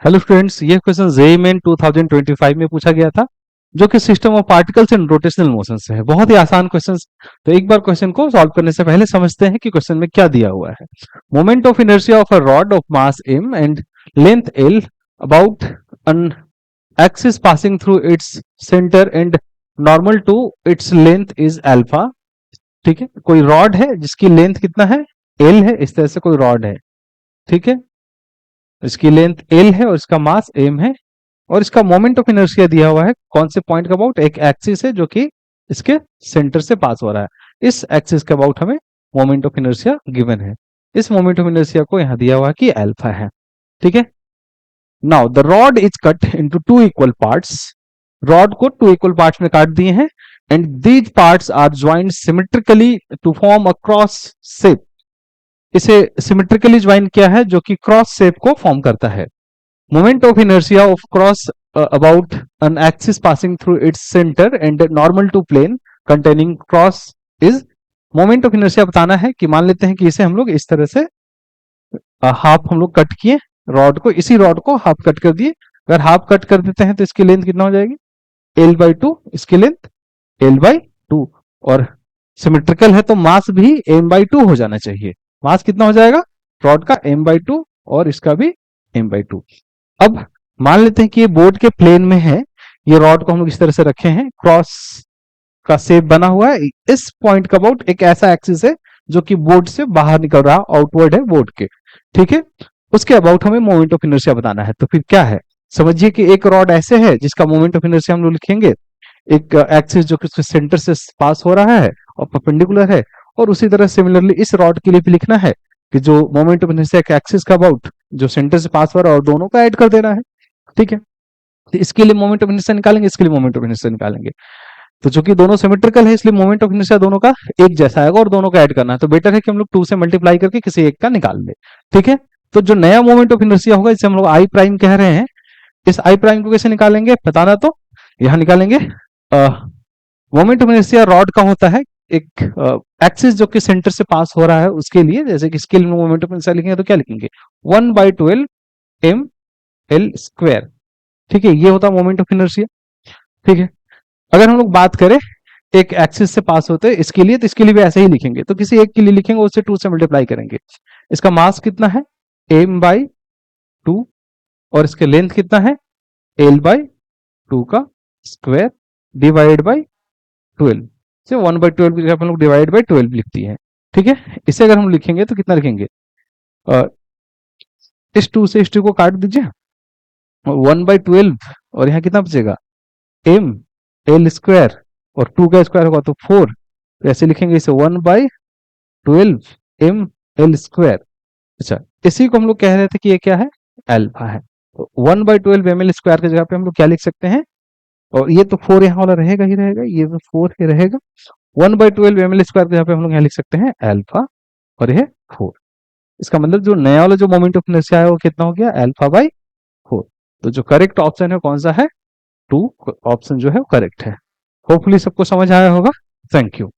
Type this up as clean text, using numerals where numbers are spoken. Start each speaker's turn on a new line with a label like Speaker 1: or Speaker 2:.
Speaker 1: Hello students, ये question JEE main 2025 में पूछा गया था जो कि system of particles in rotational motion से है। बहुत ही आसान क्वेश्चन। तो एक बार क्वेश्चन को सॉल्व करने से पहले समझते हैं कि क्वेश्चन में क्या दिया हुआ है। Moment of inertia of a rod of mass m and length l about an axis passing through its center and normal to its length is alpha। ठीक है, कोई रॉड है जिसकी लेंथ कितना है, l है। इस तरह से कोई रॉड है, ठीक है, इसकी लेंथ l है और इसका मास m है और इसका मोमेंट ऑफ इनर्शिया दिया हुआ है कौन से पॉइंट के अबाउट, एक एक्सिस है जो कि इसके सेंटर से पास हो रहा है। इस एक्सिस के अबाउट हमें मोमेंट ऑफ इनर्शिया गिवन है। इस मोमेंट ऑफ इनर्शिया को यहां दिया हुआ है कि अल्फा है, ठीक है। Now the rod is cut into two equal parts. Rod को टू इक्वल पार्ट्स में काट दिए हैं and these parts are joined symmetrically to form a cross shape. इसे सिमेट्रिकली ज्वाइन किया है जो कि क्रॉस शेप को फॉर्म करता है। Moment of inertia of cross about an axis passing through its center and normal to plane containing cross is moment of inertia बताना है कि मान लेते हैं कि इसे हम लोग इस तरह से हाफ हम लोग कट किए, रॉड को, इसी रॉड को हाफ कट कर दिए। अगर हाफ कट कर देते हैं तो इसकी लेंथ कितना हो जाएगी, l/2। इसकी लेंथ l/2 और सिमेट्रिकल है तो मास भी m/2 हो जाना चाहिए। मास कितना हो जाएगा रॉड का, m/2 और इसका भी m/2। अब मान लेते हैं कि ये बोर्ड के प्लेन में है। ये रॉड को हम लोग इस तरह से रखे हैं, क्रॉस का शेप बना हुआ है। इस पॉइंट का अबाउट एक ऐसा एक्सिस है जो कि बोर्ड से बाहर निकल रहा, आउटवर्ड है बोर्ड के, ठीक है। उसके अबाउट हमें मोमेंट ऑफ इनर्शिया बताना है। तो फिर क्या है, समझिए कि एक रॉड ऐसे है जिसका मोमेंट ऑफ इनर्शिया हम लोग लिखेंगे, एक एक्सिस जो कि उसके सेंटर से पास हो रहा है और परपेंडिकुलर है। और उसी तरह सिमिलरली इस रॉड के लिए भी लिखना है कि जो मोमेंट ऑफ इनर्शिया के एक्सिस का अबाउट जो सेंटर से पास हो रहा है और दोनों का ऐड कर देना है, ठीक है। तो इसके लिए मोमेंट ऑफ इनर्शिया निकालेंगे, इसके लिए मोमेंट ऑफ इनर्शिया निकालेंगे। तो चूंकि दोनों सिमेट्रिकल है इसलिए मोमेंट ऑफ इनर्शिया दोनों का एक जैसा आएगा और दोनों का ऐड करना है। तो बेटर है कि हम लोग 2 से मल्टीप्लाई करके किसी एक का निकाल ले, ठीक है। तो जो नया मोमेंट ऑफ इनर्शिया होगा इसे हम लोग आई प्राइम कह रहे हैं। इस आई प्राइम को कैसे निकालेंगे बताना, तो यहां निकालेंगे। मोमेंट ऑफ इनर्शिया रॉड का होता है एक एक्सिस जो कि सेंटर से पास हो रहा है उसके लिए, जैसे कि स्केल में मोमेंट ऑफ इनर्शिया लिखेंगे तो क्या लिखेंगे, 1/12 m l स्क्वायर, ठीक है। ये होता है मोमेंट ऑफ इनर्शिया, ठीक है। अगर हम लोग बात करें एक एक्सिस से पास होते हैं इसके लिए, तो इसके लिए भी ऐसे ही लिखेंगे। तो किसी एक के लिए लिखेंगे उससे 2 से मल्टीप्लाई करेंगे। इसका मास कितना है m/2 और इसके लेंथ कितना है l/2 का स्क्वायर डिवाइड बाई 12 से 1/12 की जगह हम लोग डिवाइड बाई 12 लिखती है, ठीक है। इसे अगर हम लिखेंगे तो कितना लिखेंगे, इस 2 से इस 2 को काट दीजिए, 1/12 और यहाँ कितना बचेगा m l स्क्वायर और 2 का स्क्वायर होगा तो 4। तो ऐसे लिखेंगे इसे 1/12 m l स्क्वायर। अच्छा, इसी को हम लोग कह रहे थे कि ये क्या है, अल्फा है। तो 1/12 एम एल स्क्वायर की जगह पे हम लोग क्या लिख सकते हैं, और ये तो 4 यहाँ वाला रहेगा ही रहेगा, ये तो 4 ही रहेगा। 1/12 एम एल स्क्वायर की जगह पे हम लोग यहाँ लिख सकते हैं अल्फा और यह 4। इसका मतलब जो नया वाला जो मोमेंट ऑफ इनर्शिया है वो कितना हो गया, अल्फा/4। तो जो करेक्ट ऑप्शन है कौन सा है, 2 ऑप्शन जो है वो करेक्ट है। होपफुली सबको समझ आया होगा। Thank you.